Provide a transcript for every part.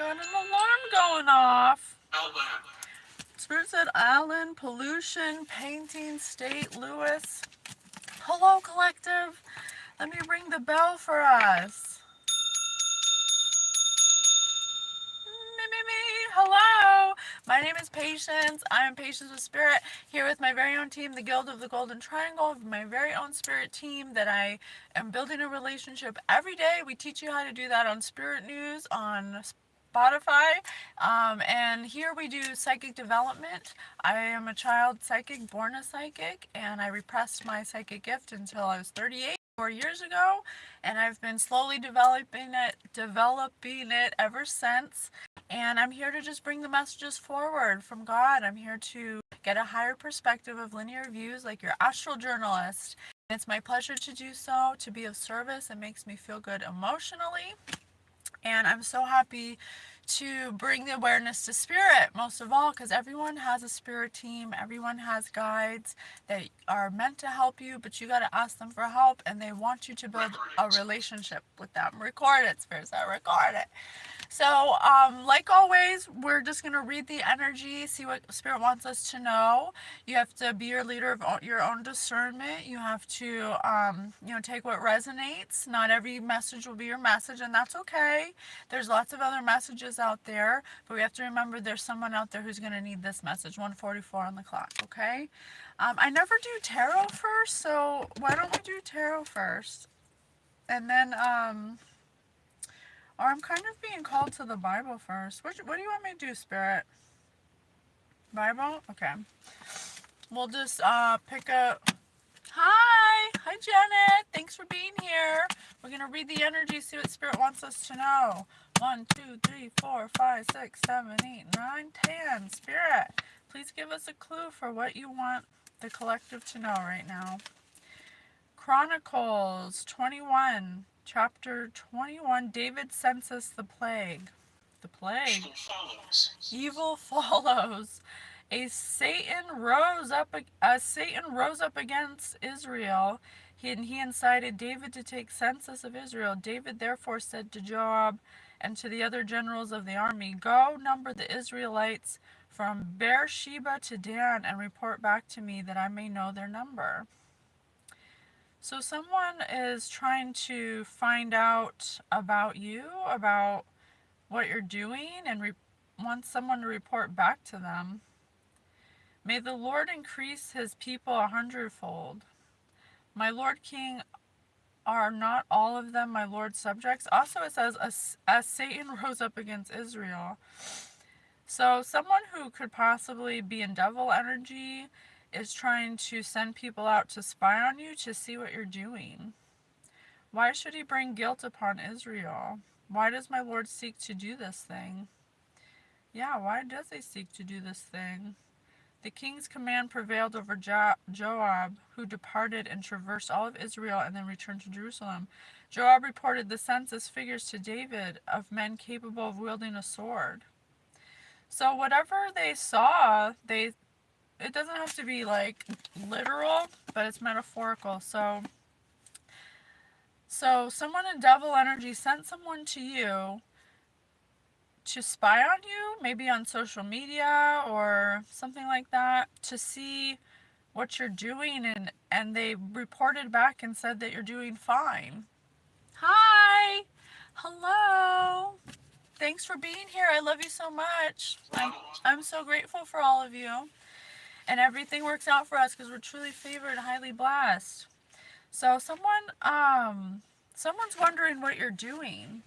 got an alarm going off. Spirit said Allen, pollution, painting, state, Lewis. Hello, collective. Let me ring the bell for us. Hello. My name is Patience. I am Patience with Spirit, here with my very own team, the Guild of the Golden Triangle, my very own spirit team that I am building a relationship every day. We teach you how to do that on Spirit News, on Spotify, and here we do psychic development. I am a child psychic, born a psychic, and I repressed my psychic gift until I was 38. 4 years ago, and I've been slowly developing it ever since. And I'm here to just bring the messages forward from God. I'm here to get a higher perspective of linear views like your astral journalist. And it's my pleasure to do so, to be of service. It makes me feel good emotionally. And I'm so happy to bring the awareness to spirit, most of all, because everyone has a spirit team. Everyone has guides that are meant to help you, but you got to ask them for help, and they want you to build a relationship with them. Record it, Spirit, record it. So, like always, we're just going to read the energy, see what Spirit wants us to know. You have to be your leader of your own discernment. You have to, take what resonates. Not every message will be your message, and that's okay. There's lots of other messages out there, but we have to remember there's someone out there who's going to need this message. 1:44 on the clock, okay? I never do tarot first, so why don't we do tarot first? And then, or I'm kind of being called to the Bible first. What do you want me to do, Spirit? Bible? Okay. We'll just pick a... Hi, Janet. Thanks for being here. We're going to read the energy, see what Spirit wants us to know. 1, 2, 3, 4, 5, 6, 7, 8, 9, 10. Spirit, please give us a clue for what you want the collective to know right now. Chronicles 21. Chapter 21, David senses the plague. The plague. Evil follows. As Satan rose up against Israel, he incited David to take census of Israel. David therefore said to Joab and to the other generals of the army, "Go number the Israelites from Beersheba to Dan and report back to me that I may know their number." So someone is trying to find out about you, about what you're doing, and wants someone to report back to them. May the Lord increase his people 100-fold. My Lord King, are not all of them my Lord's subjects? Also it says, as Satan rose up against Israel. So someone who could possibly be in devil energy is trying to send people out to spy on you, to see what you're doing. Why should he bring guilt upon Israel? Why does my Lord seek to do this thing? Yeah, why does he seek to do this thing? The king's command prevailed over Joab, who departed and traversed all of Israel and then returned to Jerusalem. Joab reported the census figures to David of men capable of wielding a sword. So whatever they saw, it doesn't have to be like literal, but it's metaphorical. So someone in devil energy sent someone to you to spy on you, maybe on social media or something like that, to see what you're doing, and they reported back and said that you're doing fine. Hi! Hello! Thanks for being here. I love you so much. I'm so grateful for all of you. And everything works out for us because we're truly favored, highly blessed. So someone's wondering what you're doing.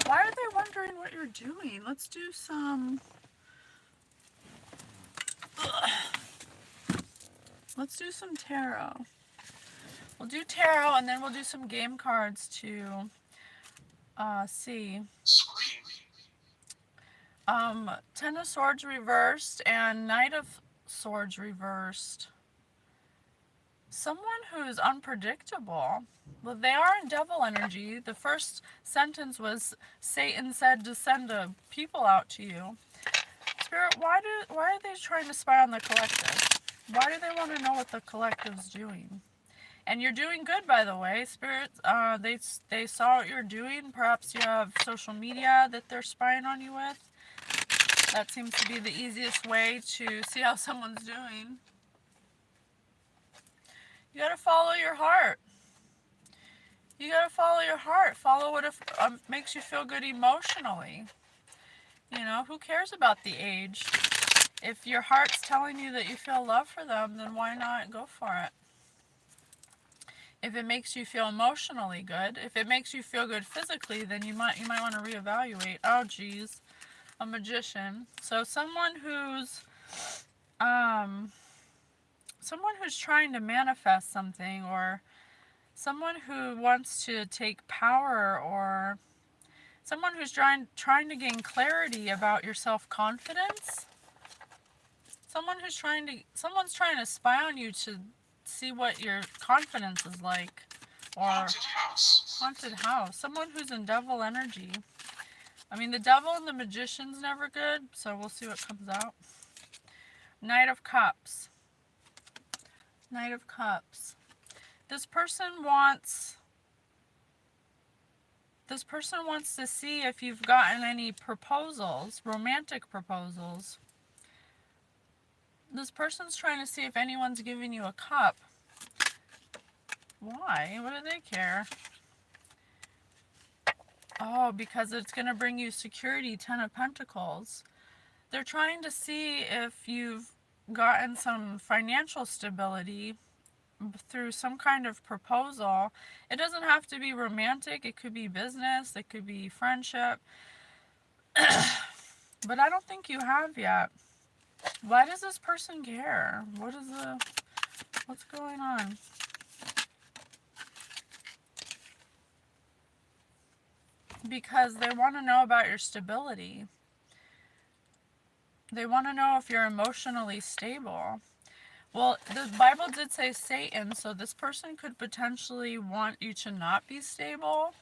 Why are they wondering what you're doing? Let's do some... Let's do some tarot. We'll do tarot and then we'll do some game cards to see. Ten of Swords reversed and Knight of Swords reversed. Someone who's unpredictable. Well, they are in devil energy. The first sentence was, Satan said to send a people out to you. Spirit, why are they trying to spy on the collective? Why do they want to know what the collective's doing? And you're doing good, by the way. Spirit, they saw what you're doing. Perhaps you have social media that they're spying on you with. That seems to be the easiest way to see how someone's doing. You gotta follow your heart. You gotta follow your heart. Follow what makes you feel good emotionally. You know, who cares about the age? If your heart's telling you that you feel love for them, then why not go for it? If it makes you feel emotionally good, if it makes you feel good physically, then you might want to reevaluate. Oh, geez, a magician. So um, someone who's trying to manifest something, or someone who wants to take power, or someone who's trying to gain clarity about your self-confidence. Someone's trying to spy on you to see what your confidence is like. Or haunted house. Someone who's in devil energy. I mean, the devil and the magician's never good, so we'll see what comes out. Knight of Cups. Knight of Cups. This person wants to see if you've gotten any proposals, romantic proposals. This person's trying to see if anyone's giving you a cup. Why? What do they care? Oh, because it's going to bring you security, Ten of Pentacles. They're trying to see if you've gotten some financial stability through some kind of proposal. It doesn't have to be romantic. It could be business. It could be friendship. But I don't think you have yet. Why does this person care? What's going on? Because they want to know about your stability. They want to know if you're emotionally stable. Well, the Bible did say Satan, so this person could potentially want you to not be stable.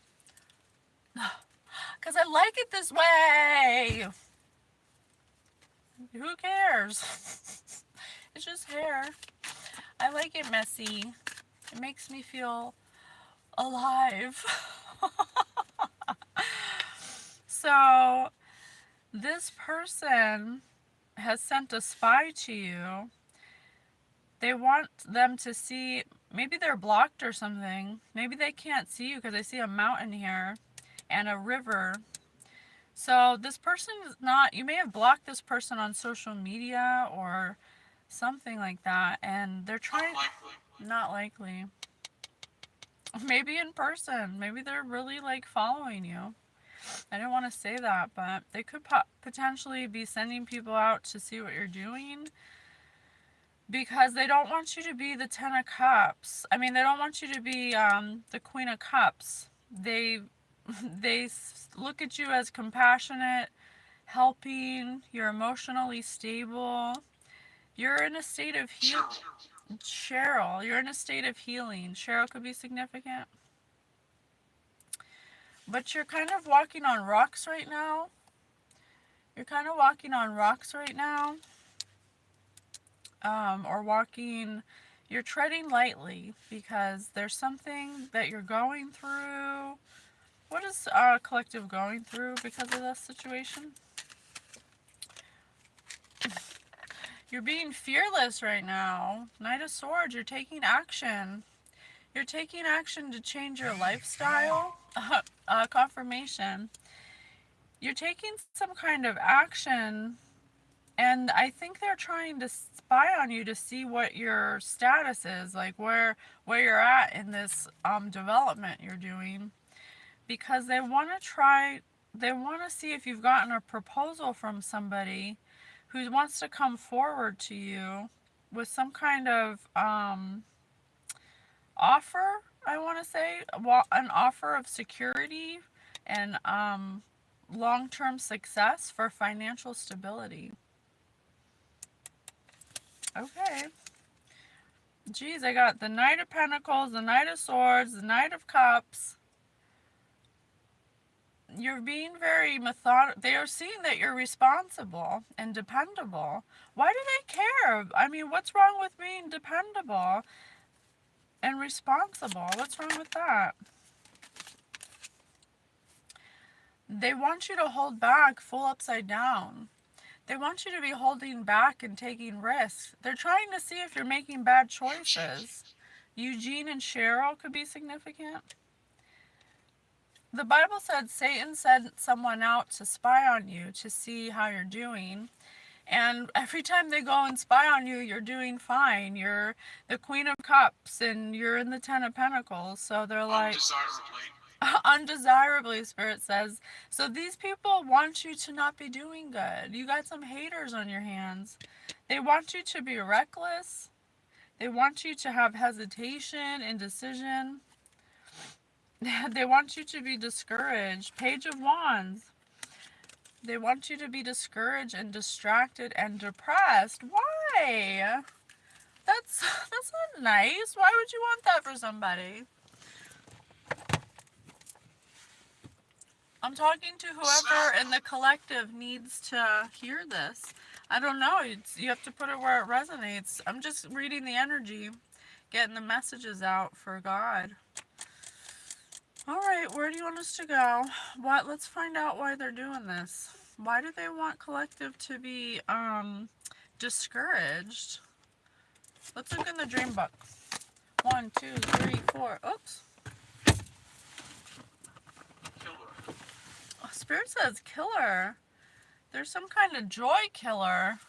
Because I like it this way. Who cares? It's just hair. I like it messy. It makes me feel alive. So, this person has sent a spy to you. They want them to see, maybe they're blocked or something. Maybe they can't see you because I see a mountain here and a river. So this person is not, you may have blocked this person on social media or something like that, and they're trying, not likely. Maybe in person. Maybe they're really like following you. I didn't want to say that, but they could potentially be sending people out to see what you're doing, because they don't want you to be the Ten of Cups. I mean, they don't want you to be the Queen of Cups. They look at you as compassionate, helping, you're emotionally stable. You're in a state of healing. Cheryl, you're in a state of healing. Cheryl could be significant. But you're kind of walking on rocks right now. You're kind of walking on rocks right now. Or walking, you're treading lightly because there's something that you're going through. What is our collective going through because of this situation? You're being fearless right now. Knight of Swords, you're taking action. You're taking action to change your lifestyle. Confirmation. You're taking some kind of action, and I think they're trying to spy on you to see what your status is, like where you're at in this development you're doing, because they want to see if you've gotten a proposal from somebody who wants to come forward to you with some kind of offer, I want to say, an offer of security and long-term success for financial stability. Okay. Geez, I got the Knight of Pentacles, the Knight of Swords, the Knight of Cups. You're being very methodical. They are seeing that you're responsible and dependable. Why do they care? I mean, what's wrong with being dependable and responsible? What's wrong with that? They want you to hold back full upside down. They want you to be holding back and taking risks. They're trying to see if you're making bad choices. Eugene and Cheryl could be significant. The Bible said Satan sent someone out to spy on you to see how you're doing. And every time they go and spy on you, you're doing fine. You're the Queen of Cups and you're in the Ten of Pentacles. So they're like, undesirably, Spirit says. So these people want you to not be doing good. You got some haters on your hands. They want you to be reckless. They want you to have hesitation, indecision. They want you to be discouraged. Page of Wands. They want you to be discouraged and distracted and depressed. Why? That's not nice. Why would you want that for somebody? I'm talking to whoever in the collective needs to hear this. I don't know. You have to put it where it resonates. I'm just reading the energy, getting the messages out for God. All right, where do you want us to go? Let's find out why they're doing this. Why do they want collective to be discouraged? Let's look in the dream book. 1, 2, 3, 4. Oops. Killer. Oh, Spirit says killer. There's some kind of joy killer.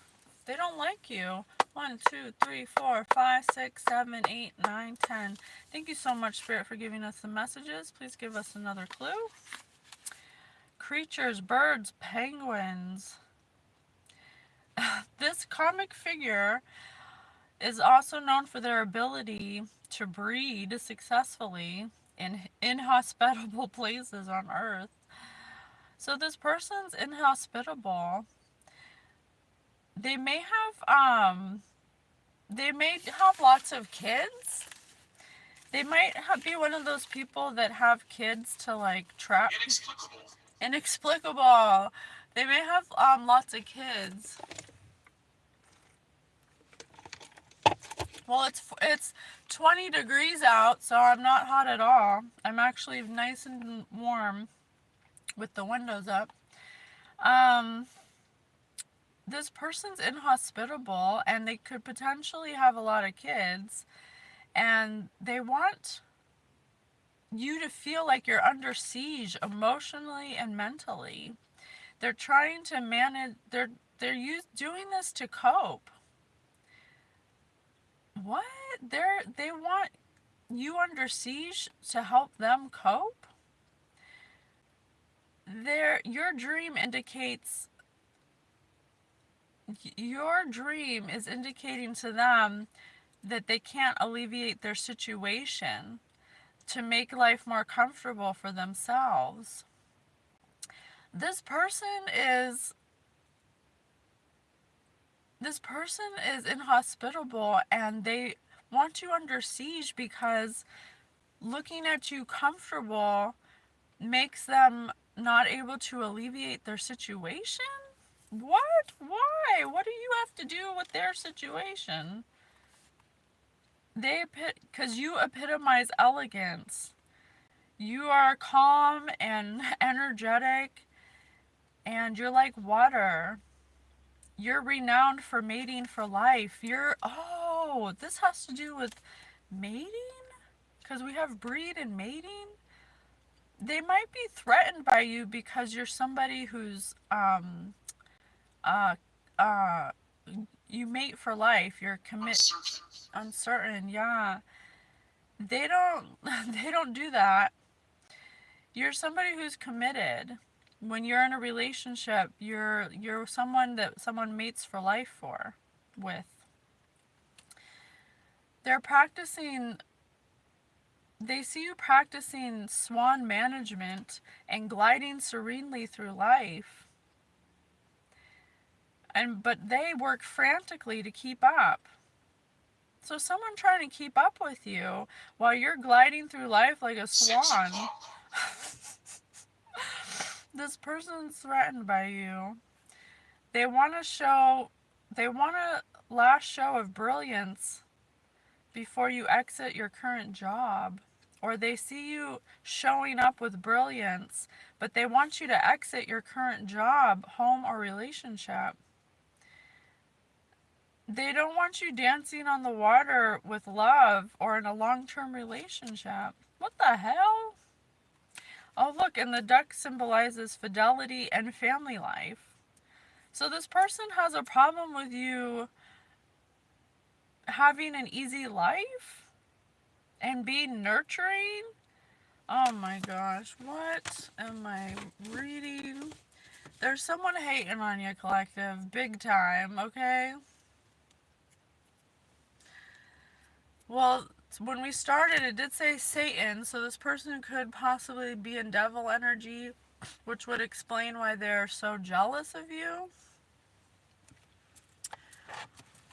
They don't like you. 1, 2, 3, 4, 5, 6, 7, 8, 9, 10. Thank you so much, Spirit, for giving us the messages. Please give us another clue. Creatures, birds, penguins. This comic figure is also known for their ability to breed successfully in inhospitable places on Earth. So this person's inhospitable. They may have lots of kids. They might be one of those people that have kids to like trap. Inexplicable. They may have lots of kids. Well, it's 20 degrees out, so I'm not hot at all. I'm actually nice and warm with the windows up. This person's inhospitable, and they could potentially have a lot of kids, and they want you to feel like you're under siege emotionally and mentally. They're trying to manage. They're doing this to cope. What? They want you under siege to help them cope? Your dream is indicating to them that they can't alleviate their situation to make life more comfortable for themselves. This person is inhospitable, and they want you under siege because looking at you comfortable makes them not able to alleviate their situation? What? Why? What do you have to do with their situation? Because you epitomize elegance. You are calm and energetic, and you're like water. You're renowned for mating for life. This has to do with mating? Because we have breed and mating. They might be threatened by you because you're somebody who's you mate for life. You're uncertain, yeah. They don't do that. You're somebody who's committed. When you're in a relationship, you're someone that someone mates for life with. They see you practicing swan management and gliding serenely through life. But they work frantically to keep up. So someone trying to keep up with you while you're gliding through life like a swan. This person's threatened by you. They want a last show of brilliance before you exit your current job. Or they see you showing up with brilliance, but they want you to exit your current job, home, or relationship. They don't want you dancing on the water with love or in a long-term relationship. What the hell? Oh, look, and the duck symbolizes fidelity and family life. So this person has a problem with you having an easy life and being nurturing. Oh my gosh, what am I reading? There's someone hating on you, collective, big time, okay? Well, when we started, it did say Satan, so this person could possibly be in devil energy, which would explain why they're so jealous of you.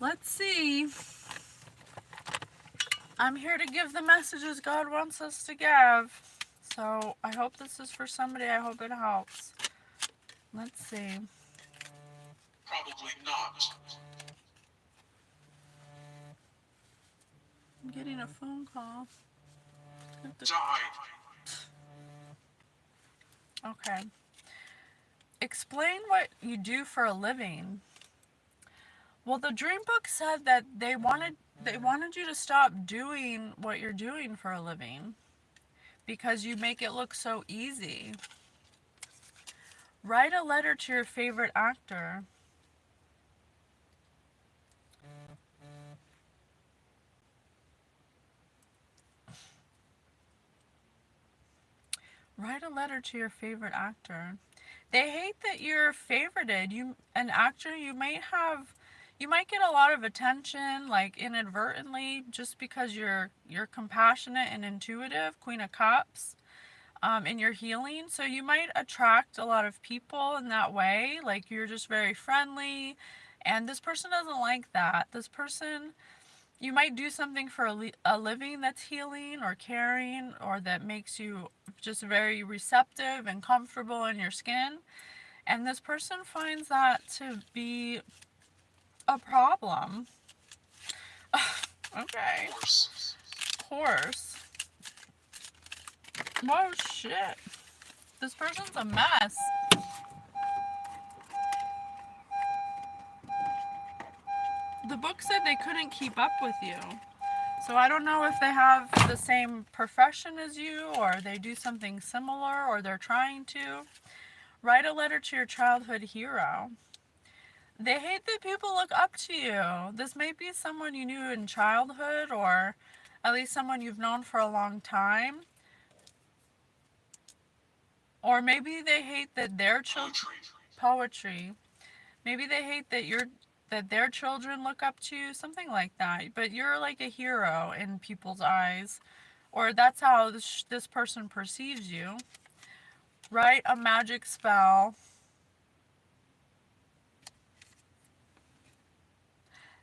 Let's see. I'm here to give the messages God wants us to give. So I hope this is for somebody. I hope it helps. Let's see. Probably not. I'm getting a phone call. Die. Okay. Explain what you do for a living. Well, the dream book said that they wanted you to stop doing what you're doing for a living because you make it look so easy. Write a letter to your favorite actor. Write a letter to your favorite actor. They hate that you're favorited. An actor, you might get a lot of attention, like inadvertently, just because you're compassionate and intuitive, Queen of Cups, in your healing. So you might attract a lot of people in that way. Like you're just very friendly, and this person doesn't like that. This person, you might do something for a living that's healing or caring, or that makes you just very receptive and comfortable in your skin. And this person finds that to be a problem. Okay. Horse. Whoa, shit. This person's a mess. The book said they couldn't keep up with you. So I don't know if they have the same profession as you, or they do something similar, or they're trying to. Write a letter to your childhood hero. They hate that people look up to you. This may be someone you knew in childhood, or at least someone you've known for a long time. Or maybe they hate that their children... Poetry. Maybe they hate that their children look up to you, something like that. But you're like a hero in people's eyes. Or that's how this person perceives you. Write a magic spell.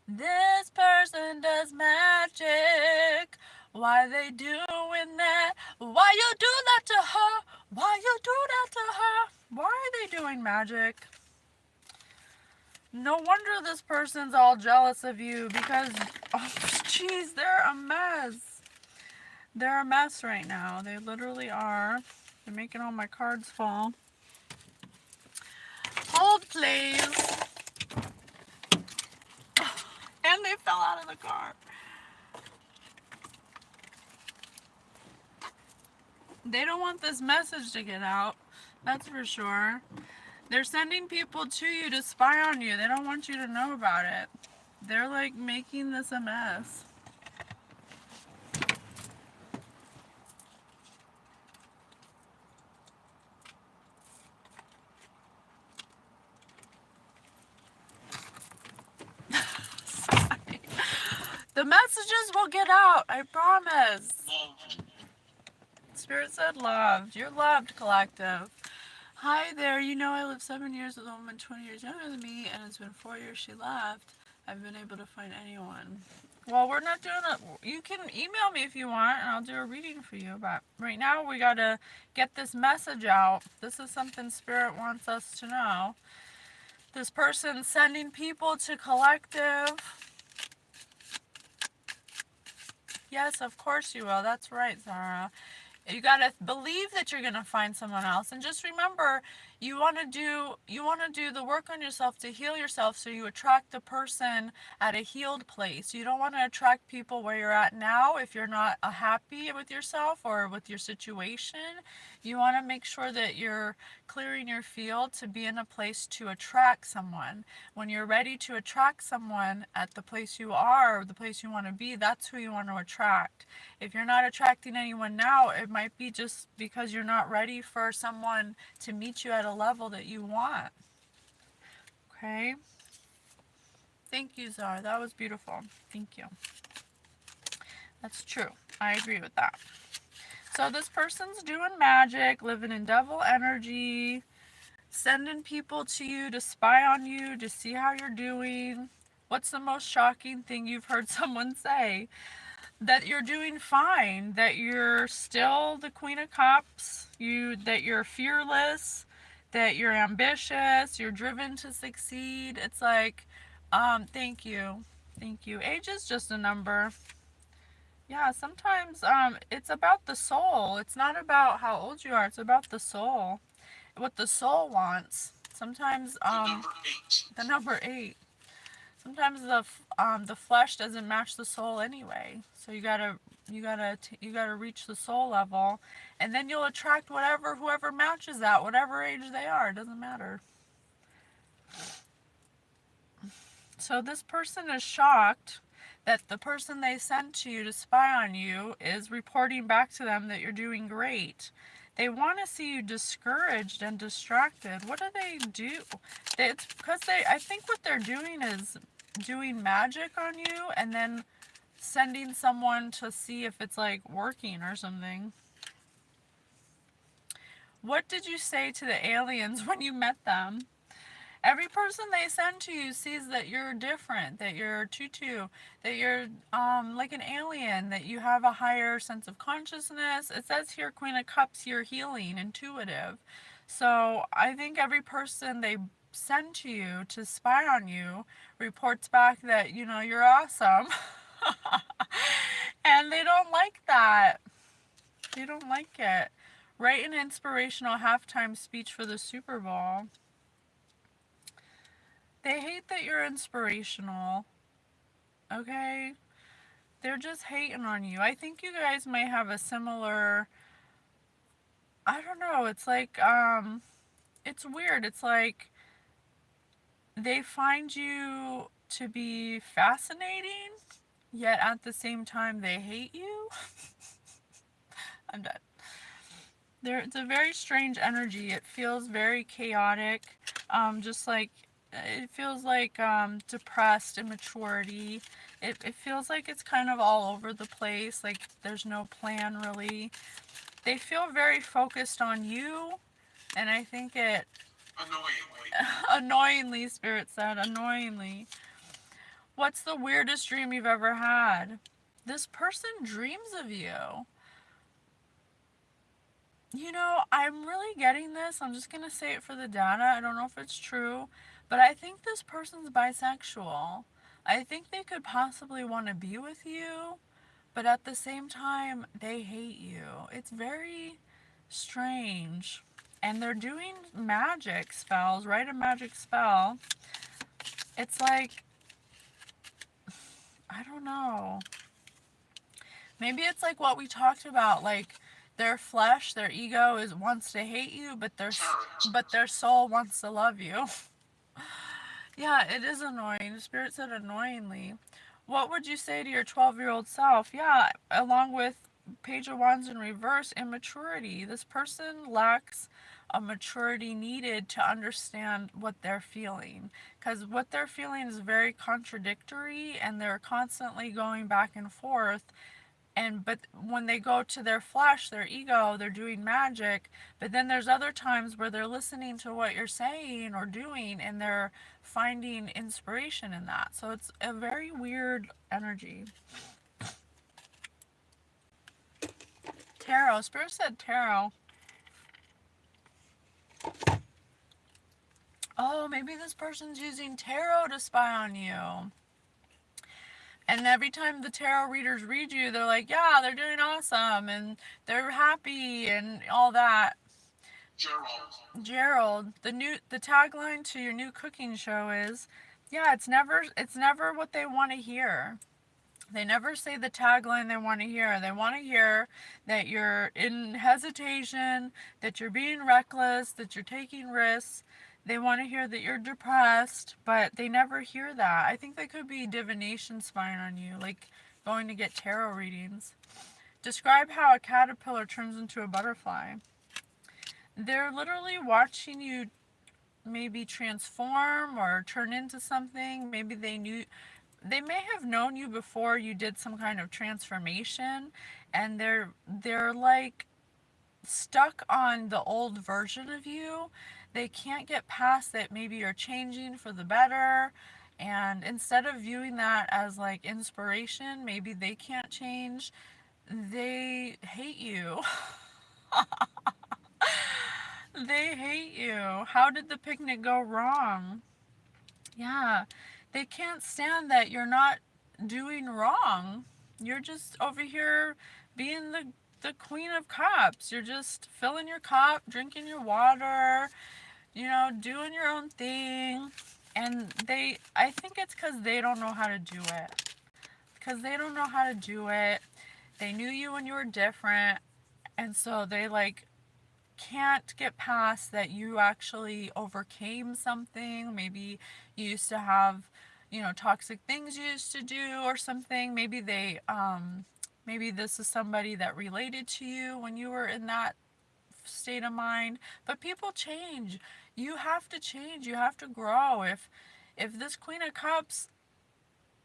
This person does magic. Why they doing that? Why you do that to her? Why you do that to her? Why are they doing magic? No wonder this person's all jealous of you because, oh, jeez, they're a mess. They're a mess right now. They literally are. They're making all my cards fall. Hold, please. And they fell out of the car. They don't want this message to get out. That's for sure. They're sending people to you to spy on you. They don't want you to know about it. They're like making this a mess. The messages will get out, I promise. Loved. Spirit said loved. You're loved, collective. Hi there, you know I lived 7 years with a woman 20 years younger than me, and it's been 4 years she left. I've been able to find anyone. Well, we're not doing it. You can email me if you want, and I'll do a reading for you. But right now, we got to get this message out. This is something Spirit wants us to know. This person sending people to collective. Yes, of course you will. That's right, Zara. You gotta believe that you're gonna find someone else, and just remember, you wanna do the work on yourself to heal yourself, so you attract the person at a healed place. You don't want to attract people where you're at now if you're not happy with yourself or with your situation. You want to make sure that you're clearing your field to be in a place to attract someone. When you're ready to attract someone at the place you are, the place you want to be, that's who you want to attract. If you're not attracting anyone now, it might be just because you're not ready for someone to meet you at a level that you want. Okay? Thank you, Zara. That was beautiful. Thank you. That's true. I agree with that. So this person's doing magic, living in devil energy, sending people to you to spy on you, to see how you're doing. What's the most shocking thing you've heard someone say? That you're doing fine, that you're still the Queen of Cups, that you're fearless, that you're ambitious, you're driven to succeed. It's like, thank you. Thank you. Age is just a number. Yeah, sometimes it's about the soul. It's not about how old you are. It's about the soul. What the soul wants. Sometimes The number 8. the number 8. Sometimes the flesh doesn't match the soul anyway. So you gotta reach the soul level, and then you'll attract whoever matches that, whatever age they are. It doesn't matter. So this person is shocked that the person they sent to you to spy on you is reporting back to them that you're doing great. They want to see you discouraged and distracted. What do they do? It's because I think what they're doing is doing magic on you and then sending someone to see if it's like working or something. What did you say to the aliens when you met them? Every person they send to you sees that you're different, that you're tutu, that you're like an alien, that you have a higher sense of consciousness. It says here, Queen of Cups, you're healing, intuitive. So I think every person they send to you to spy on you reports back that, you're awesome. And they don't like that. They don't like it. Write an inspirational halftime speech for the Super Bowl. They hate that you're inspirational. Okay? They're just hating on you. I think you guys may have a similar, I don't know, it's like it's weird. It's like they find you to be fascinating, yet at the same time they hate you. I'm done. It's a very strange energy. It feels very chaotic. Just like it feels like depressed immaturity. It feels like it's kind of all over the place. Like there's no plan really. They feel very focused on you, and I think it annoyingly, Spirit said, annoyingly. What's the weirdest dream you've ever had? This person dreams of you. I'm really getting this. I'm just going to say it for the data. I don't know if it's true, but I think this person's bisexual. I think they could possibly want to be with you, but at the same time, they hate you. It's very strange. And they're doing magic spells. Write a magic spell. It's like, I don't know. Maybe it's like what we talked about, like their flesh, their ego wants to hate you, but their soul wants to love you. Yeah, it is annoying. The Spirit said annoyingly. What would you say to your 12-year-old self? Yeah, along with Page of Wands in reverse, immaturity. This person lacks a maturity needed to understand what they're feeling. Because what they're feeling is very contradictory, and they're constantly going back and forth. But when they go to their flesh, their ego, they're doing magic. But then there's other times where they're listening to what you're saying or doing, and they're finding inspiration in that. So it's a very weird energy. Tarot. Spirit said tarot. Oh, maybe this person's using tarot to spy on you. And every time the tarot readers read you, they're like, yeah, they're doing awesome and they're happy and all that. Gerald, the tagline to your new cooking show is, yeah, it's never what they want to hear. They never say the tagline they want to hear. They want to hear that you're in hesitation, that you're being reckless, that you're taking risks. They want to hear that you're depressed, but they never hear that. I think they could be divination spying on you, like going to get tarot readings. Describe how a caterpillar turns into a butterfly. They're literally watching you maybe transform or turn into something. Maybe they may have known you before you did some kind of transformation, and they're like stuck on the old version of you. They can't get past that maybe you're changing for the better, and instead of viewing that as like inspiration, maybe they can't change. They hate you. They hate you. How did the picnic go wrong? Yeah, they can't stand that you're not doing wrong. You're just over here being the queen of cups. You're just filling your cup, drinking your water, doing your own thing. And I think it's because they don't know how to do it. Because they don't know how to do it. They knew you when you were different. And so they like can't get past that you actually overcame something. Maybe you used to have, toxic things you used to do or something. Maybe this is somebody that related to you when you were in that state of mind. But people change. You have to change. You have to grow. If this Queen of Cups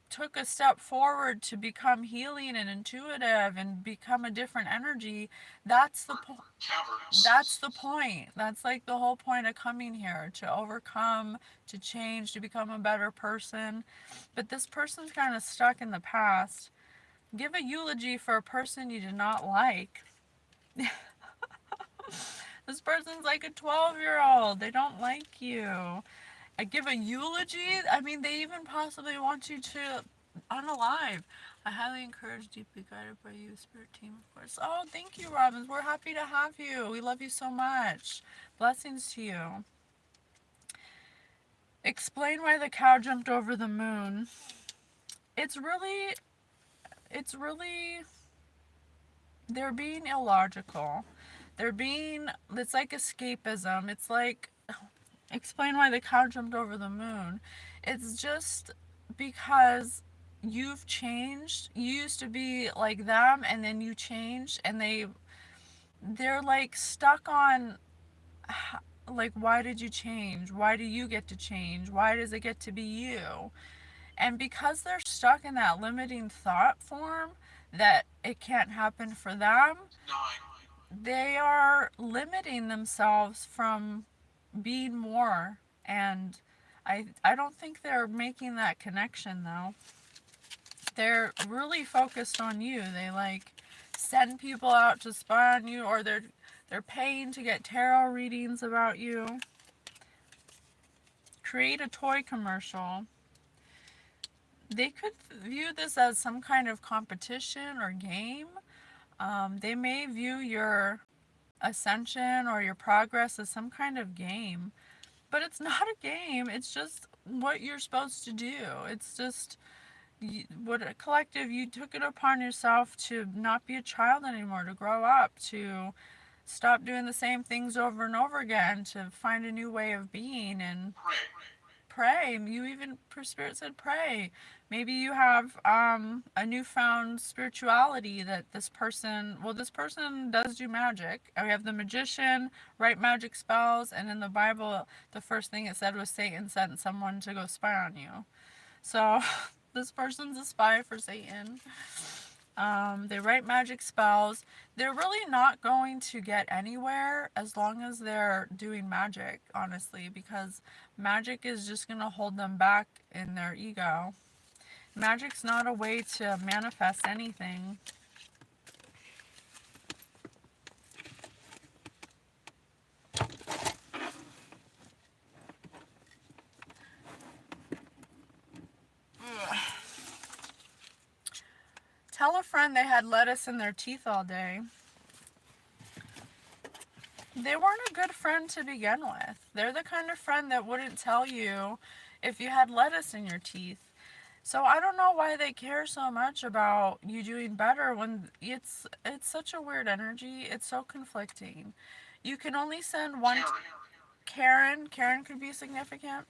took a step forward to become healing and intuitive and become a different energy, that's the point. That's the point. That's like the whole point of coming here, to overcome, to change, to become a better person. But this person's kind of stuck in the past. Give a eulogy for a person you did not like. This person's like a 12-year-old. They don't like you. I give a eulogy. I mean, they even possibly want you to unalive. I highly encourage, deeply guided by you, Spirit Team, of course. Oh, thank you, Robins. We're happy to have you. We love you so much. Blessings to you. Explain why the cow jumped over the moon. It's really, they're being illogical. It's like escapism. It's like, explain why the cow jumped over the moon. It's just because you've changed. You used to be like them and then you changed, and they're like stuck on, like, why did you change? Why do you get to change? Why does it get to be you? And because they're stuck in that limiting thought form that it can't happen for them, they are limiting themselves from being more. And I don't think they're making that connection though. They're really focused on you. They like send people out to spy on you, or they're paying to get tarot readings about you. Create a toy commercial. They could view this as some kind of competition or game. They may view your ascension or your progress as some kind of game. But it's not a game. It's just what you're supposed to do. It's just what a collective, you took it upon yourself to not be a child anymore, to grow up, to stop doing the same things over and over again, to find a new way of being and pray. You even, Spirit said pray. Maybe you have a newfound spirituality that this person does do magic. We have the magician, write magic spells, and in the Bible, the first thing it said was Satan sent someone to go spy on you. So this person's a spy for Satan. They write magic spells. They're really not going to get anywhere as long as they're doing magic, honestly, because magic is just going to hold them back in their ego. Magic's not a way to manifest anything. Tell a friend they had lettuce in their teeth all day. They weren't a good friend to begin with. They're the kind of friend that wouldn't tell you if you had lettuce in your teeth. So I don't know why they care so much about you doing better when it's such a weird energy. It's so conflicting. You can only send one Karen could be significant.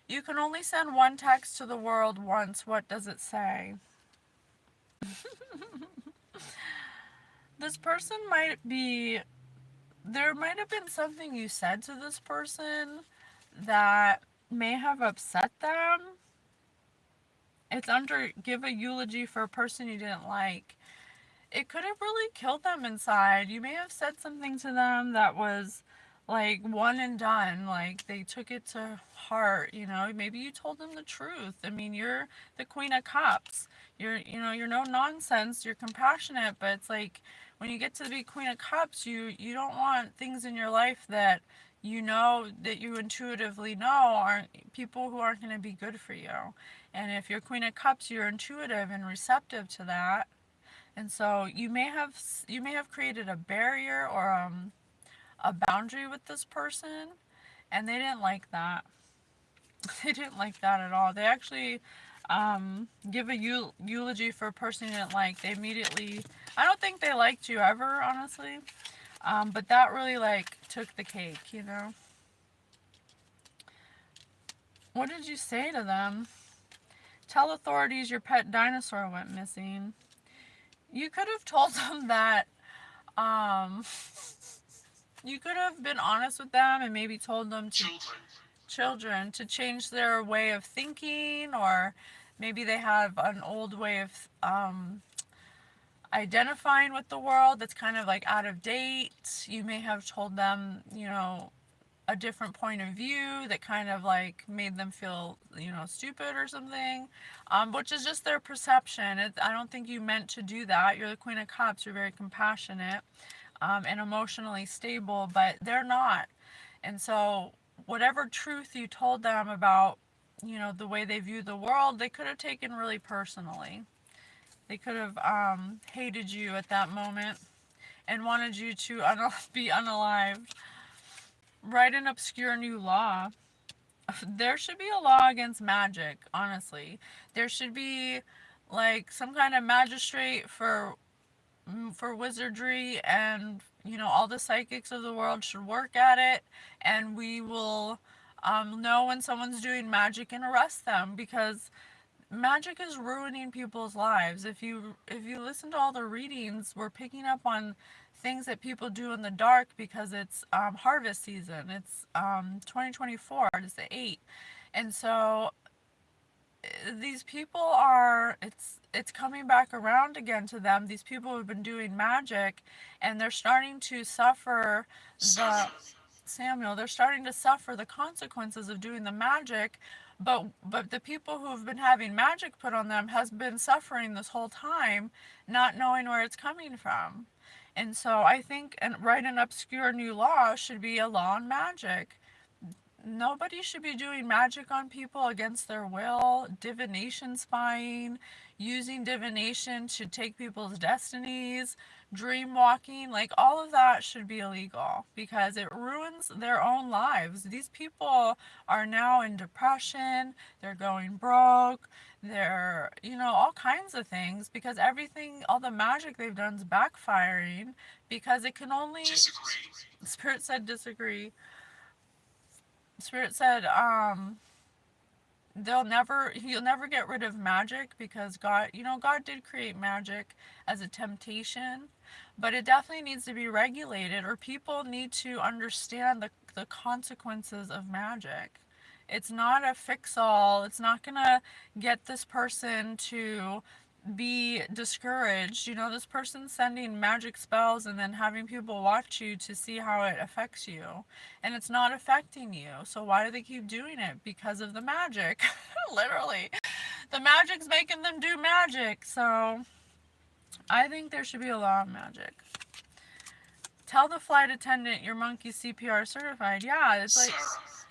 You can only send one text to the world once. What does it say? This person might be there might have been something you said to this person that may have upset them. It's under give a eulogy for a person you didn't like. It could have really killed them inside. You may have said something to them that was like one and done, like they took it to heart, you know. Maybe you told them the truth. I mean, you're the Queen of Cups. You're no nonsense, you're compassionate, but it's like when you get to be Queen of Cups, you don't want things in your life that you know that you intuitively know aren't people who aren't going to be good for you. And if you're Queen of Cups, you're intuitive and receptive to that. And so you may have created a barrier or a boundary with this person, and they didn't like that. They didn't like that at all. They actually give a eulogy for a person you didn't like. They immediately, I don't think they liked you ever, honestly. But that really like took the cake, you know. What did you say to them? Tell authorities your pet dinosaur went missing. You could have told them that um, you could have been honest with them and maybe told them to children to change their way of thinking, or maybe they have an old way of identifying with the world that's kind of like out of date. You may have told them, you know, a different point of view that kind of like made them feel, you know, stupid or something, which is just their perception. I don't think you meant to do that. You're the Queen of Cups. You're very compassionate and emotionally stable, but they're not. And so whatever truth you told them about, you know, the way they view the world, they could have taken really personally. They could have hated you at that moment and wanted you to be unalived. Write an obscure new law. There should be a law against magic, honestly. There should be like some kind of magistrate for wizardry, and you know all the psychics of the world should work at it, and we will know when someone's doing magic and arrest them, because magic is ruining people's lives. If you listen to all the readings, we're picking up on things that people do in the dark because it's harvest season. It's 2024. It's the 8th, and so these people are it's coming back around again to them. These people have been doing magic, and they're starting to suffer the Samuel, they're starting to suffer the consequences of doing the magic, but the people who have been having magic put on them has been suffering this whole time, not knowing where it's coming from. And so I think and write an obscure new law should be a law on magic. Nobody should be doing magic on people against their will, divination spying, using divination to take people's destinies, dream walking, like all of that should be illegal because it ruins their own lives. These people are now in depression, they're going broke, they're, you know, all kinds of things because everything, all the magic they've done is backfiring because it can only. Disagree. Spirit said disagree. Spirit said, you'll never get rid of magic because God, you know, God did create magic as a temptation, but it definitely needs to be regulated, or people need to understand the consequences of magic. It's not a fix all. It's not gonna get this person to be discouraged. You know, this person's sending magic spells and then having people watch you to see how it affects you. And it's not affecting you. So why do they keep doing it? Because of the magic. Literally. The magic's making them do magic. So I think there should be a law of magic. Tell the flight attendant your monkey's CPR certified. Yeah, it's like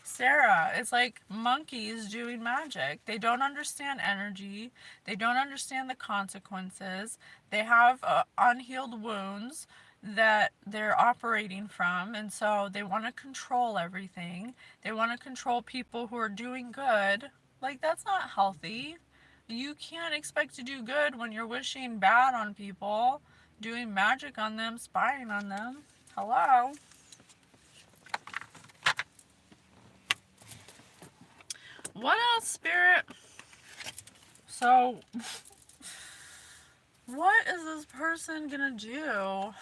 Sarah. It's like monkeys doing magic. They don't understand energy. They don't understand the consequences. They have unhealed wounds that they're operating from, and so they want to control everything. They want to control people who are doing good. Like, that's not healthy. You can't expect to do good when you're wishing bad on people, doing magic on them, spying on them. Hello? What else, Spirit? So, what is this person gonna do?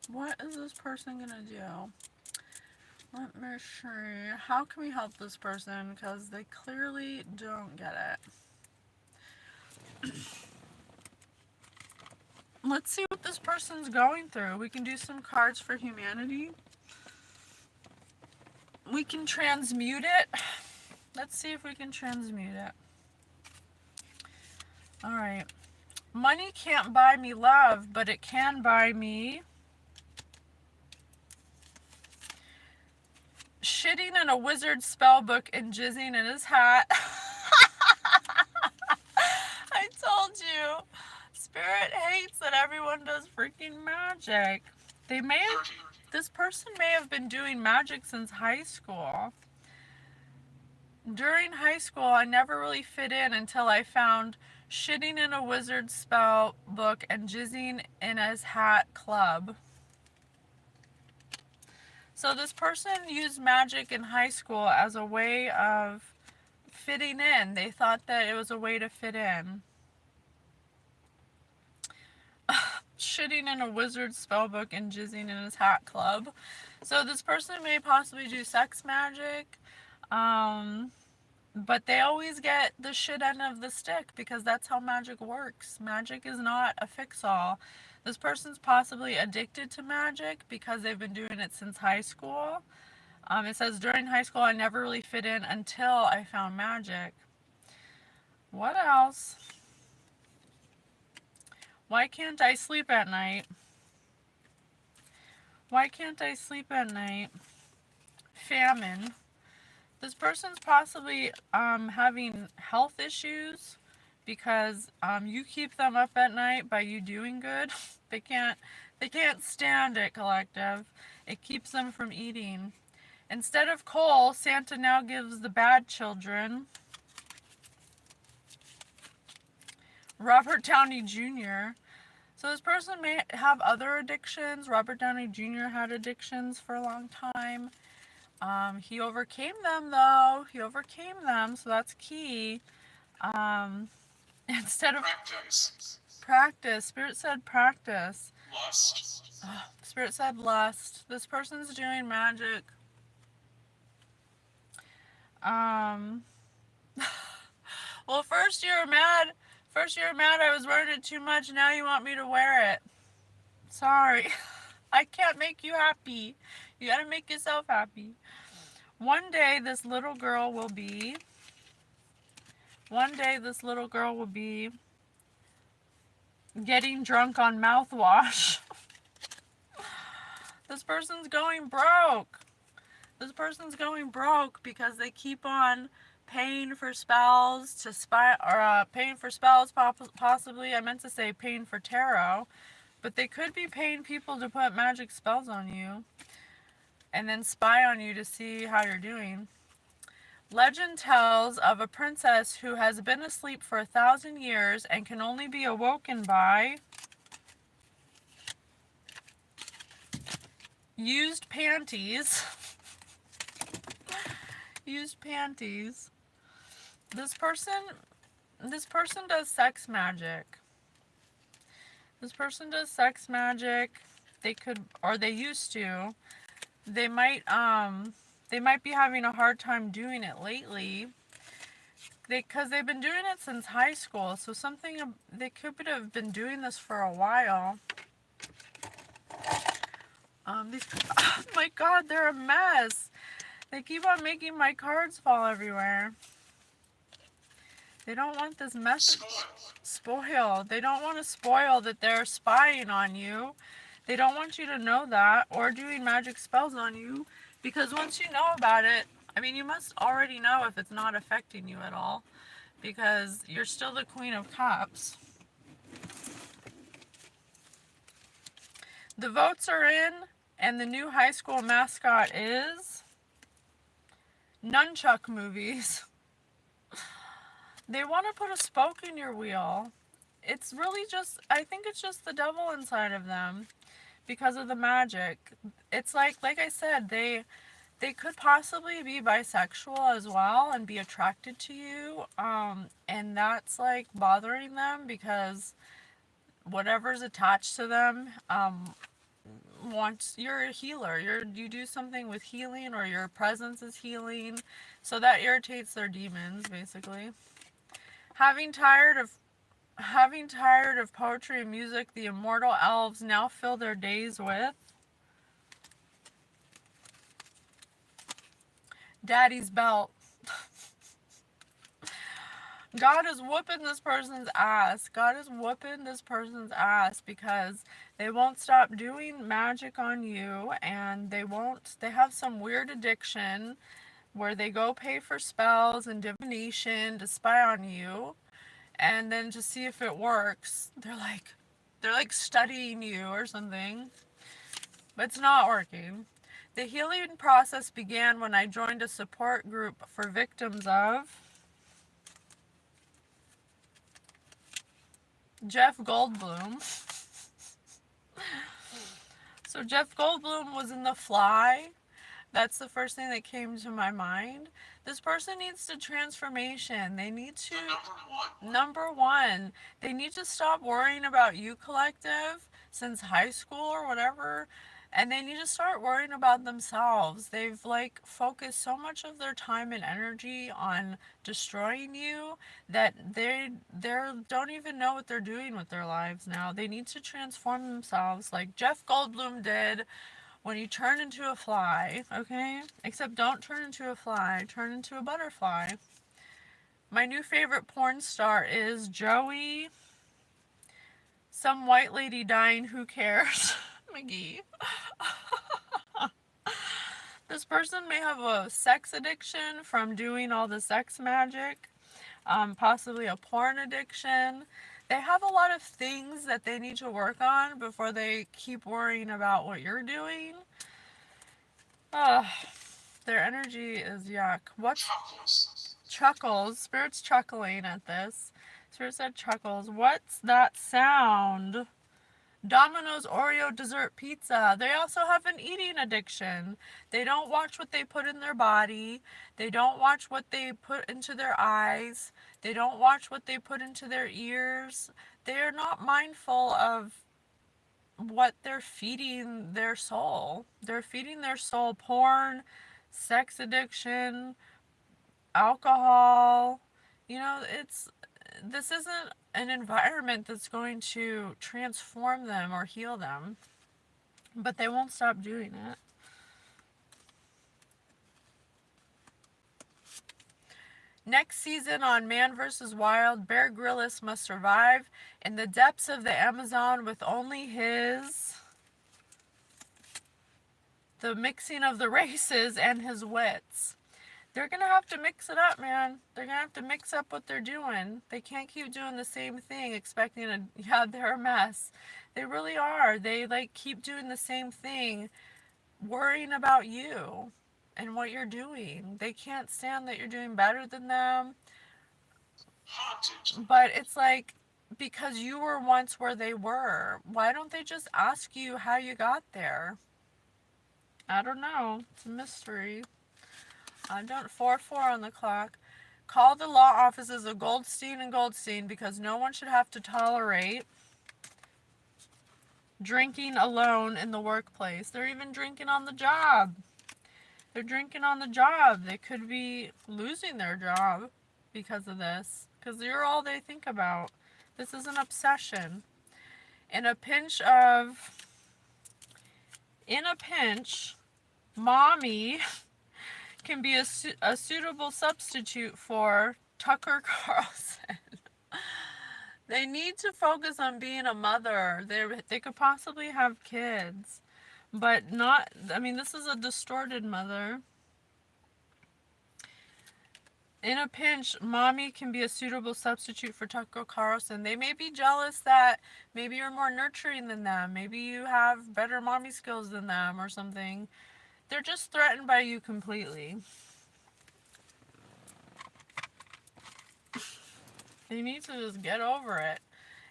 What is this person gonna do? Let me see. How can we help this person? Because they clearly don't get it. Let's see what this person's going through. We can do some cards for humanity. We can transmute it. Let's see if we can transmute it. Alright. Money can't buy me love, but it can buy me shitting in a wizard's spell book and jizzing in his hat. I told you. Spirit hates that everyone does freaking magic. This person may have been doing magic since high school. During high school, I never really fit in until I found shitting in a wizard's spell book and jizzing in his hat club. So this person used magic in high school as a way of fitting in. They thought that it was a way to fit in. Shitting in a wizard's spellbook and jizzing in his hat club. So this person may possibly do sex magic, but they always get the shit end of the stick because that's how magic works. Magic is not a fix-all. This person's possibly addicted to magic because they've been doing it since high school. It says, during high school, I never really fit in until I found magic. What else? Why can't I sleep at night? Why can't I sleep at night? Famine. This person's possibly having health issues because you keep them up at night by you doing good. They can't stand it, collective. It keeps them from eating. Instead of coal, Santa now gives the bad children Robert Downey Jr. So this person may have other addictions. Robert Downey Jr. had addictions for a long time. He overcame them, though. He overcame them, so that's key. Instead of practice. Spirit said practice. Lust. Spirit said lust. This person's doing magic. Well, first you were mad. First you were mad I was wearing it too much. Now you want me to wear it. Sorry. I can't make you happy. You gotta make yourself happy. One day this little girl will be getting drunk on mouthwash. This person's going broke. This person's going broke because they keep on paying for spells to spy, or paying for spells possibly. I meant to say paying for tarot, but they could be paying people to put magic spells on you and then spy on you to see how you're doing. Legend tells of a princess who has been asleep for 1,000 years and can only be awoken by used panties. Used panties. This person does sex magic. This person does sex magic. They could, or they used to. They might be having a hard time doing it lately. Because they've been doing it since high school. So they could have been doing this for a while. Oh my God, they're a mess. They keep on making my cards fall everywhere. They don't want this message spoiled. They don't want to spoil that they're spying on you. They don't want you to know that, or doing magic spells on you, because once you know about it, I mean, you must already know if it's not affecting you at all, because you're still the Queen of Cups. The votes are in, and the new high school mascot is nunchuck movies. They want to put a spoke in your wheel. It's really just, I think it's just the devil inside of them because of the magic. It's like I said, they could possibly be bisexual as well and be attracted to you. And that's like bothering them because whatever's attached to them, wants, you're a healer. You do something with healing, or your presence is healing. So that irritates their demons, basically. Having tired of poetry and music, the immortal elves now fill their days with Daddy's belt. God is whooping this person's ass. God is whooping this person's ass because they won't stop doing magic on you, and they have some weird addiction where they go pay for spells and divination to spy on you, and then to see if it works, they're like studying you or something. But it's not working. The healing process began when I joined a support group for victims of Jeff Goldblum. So Jeff Goldblum was in The Fly. That's the first thing that came to my mind. This person needs to transformation. They need to, number one, they need to stop worrying about you, collective, since high school or whatever. And they need to start worrying about themselves. They've like focused so much of their time and energy on destroying you that they don't even know what they're doing with their lives now. They need to transform themselves like Jeff Goldblum did when you turn into a fly, okay? Except don't turn into a fly, turn into a butterfly. My new favorite porn star is Joey. Some white lady dying, who cares? McGee. This person may have a sex addiction from doing all the sex magic, possibly a porn addiction. They have a lot of things that they need to work on before they keep worrying about what you're doing. Their energy is yuck. What's chuckles? Spirit's chuckling at this. Spirit said chuckles. What's that sound? Domino's Oreo dessert pizza. They also have an eating addiction. They don't watch what they put in their body. They don't watch what they put into their eyes. They don't watch what they put into their ears. They are not mindful of what they're feeding their soul. They're feeding their soul porn, sex addiction, alcohol. You know, this isn't an environment that's going to transform them or heal them, but they won't stop doing it. Next season on Man vs. Wild, Bear Grylls must survive in the depths of the Amazon with only the mixing of the races and his wits. They're going to have to mix it up, man. They're going to have to mix up what they're doing. They can't keep doing the same thing expecting they're a mess. They really are. They like keep doing the same thing, worrying about you and what you're doing. They can't stand that you're doing better than them. But it's like, because you were once where they were, why don't they just ask you how you got there? I don't know. It's a mystery. I don't. 4-4 on the clock. Call the law offices of Goldstein and Goldstein because no one should have to tolerate drinking alone in the workplace. They're even drinking on the job. They're drinking on the job. They could be losing their job because of this. Because you're all they think about. This is an obsession. In a pinch, mommy can be a suitable substitute for Tucker Carlson. They need to focus on being a mother. They could possibly have kids, but not, I mean, this is a distorted mother. In a pinch, mommy can be a suitable substitute for Tucker Carlson. They may be jealous that maybe you're more nurturing than them. Maybe you have better mommy skills than them or something. They're just threatened by you completely. They need to just get over it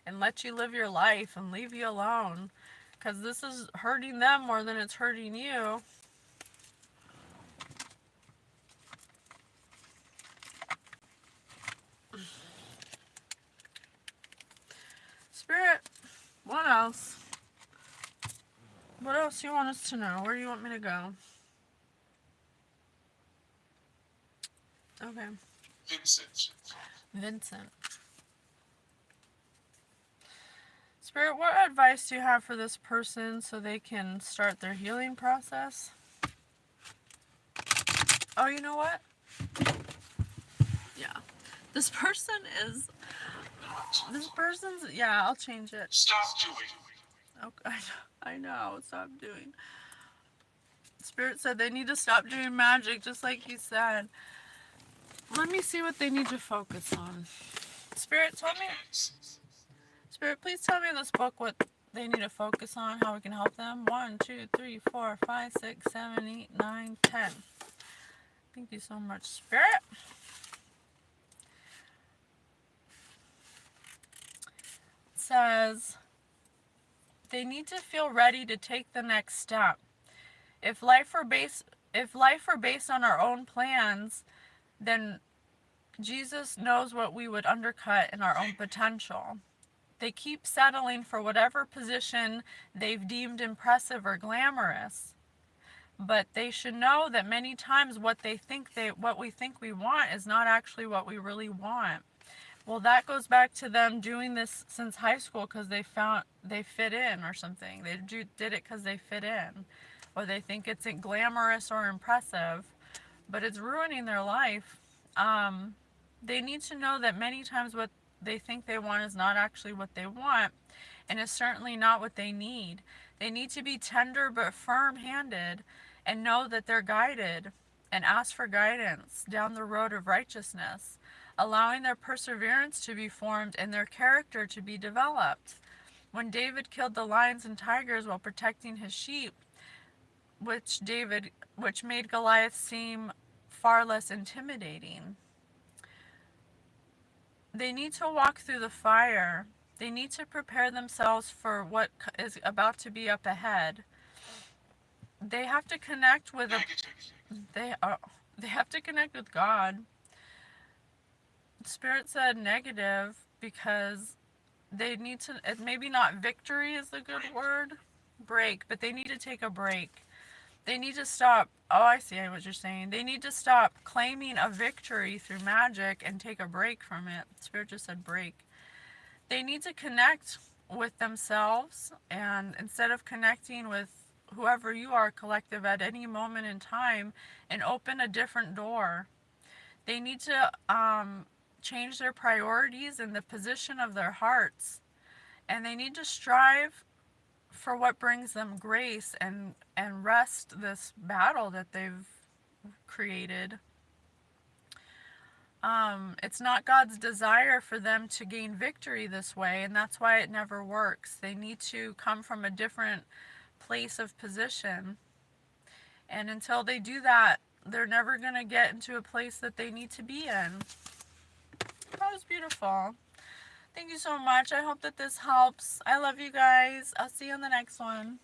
and let you live your life and leave you alone. Because this is hurting them more than it's hurting you. Spirit, what else? What else do you want us to know? Where do you want me to go? Okay. Vincent. Spirit, what advice do you have for this person so they can start their healing process? Oh, you know what? Yeah. This person's, yeah, I'll change it. Stop doing. Okay, I know, stop doing. Spirit said they need to stop doing magic, just like you said. Let me see what they need to focus on. Spirit, please tell me in this book what they need to focus on, how we can help them. 1, 2, 3, 4, 5, 6, 7, 8, 9, 10. Thank you so much, Spirit. It says they need to feel ready to take the next step. If life were based on our own plans, then Jesus knows what we would undercut in our own potential. They keep settling for whatever position they've deemed impressive or glamorous. But they should know that many times what we think we want is not actually what we really want. Well, that goes back to them doing this since high school because they fit in or something. They did it because they fit in, or they think it's glamorous or impressive, but it's ruining their life. They need to know that many times what they think they want is not actually what they want, and is certainly not what they need. They need to be tender but firm-handed and know that they're guided and ask for guidance down the road of righteousness, allowing their perseverance to be formed and their character to be developed. When David killed the lions and tigers while protecting his sheep, which made Goliath seem far less intimidating. They need to walk through the fire. They need to prepare themselves for what is about to be up ahead. They have to connect with they have to connect with God. Spirit said negative because they need to, maybe not victory is the good word, break, but they need to take a break. They need to stop, oh, I see what you're saying. They need to stop claiming a victory through magic and take a break from it. Spirit just said break. They need to connect with themselves, and instead of connecting with whoever you are, collective, at any moment in time, and open a different door. They need to change their priorities and the position of their hearts, and they need to strive for what brings them grace and rest this battle that they've created. It's not God's desire for them to gain victory this way, and that's why it never works. They need to come from a different place of position, and until they do that, they're never going to get into a place that they need to be in. That was beautiful. Thank you so much. I hope that this helps. I love you guys. I'll see you on the next one.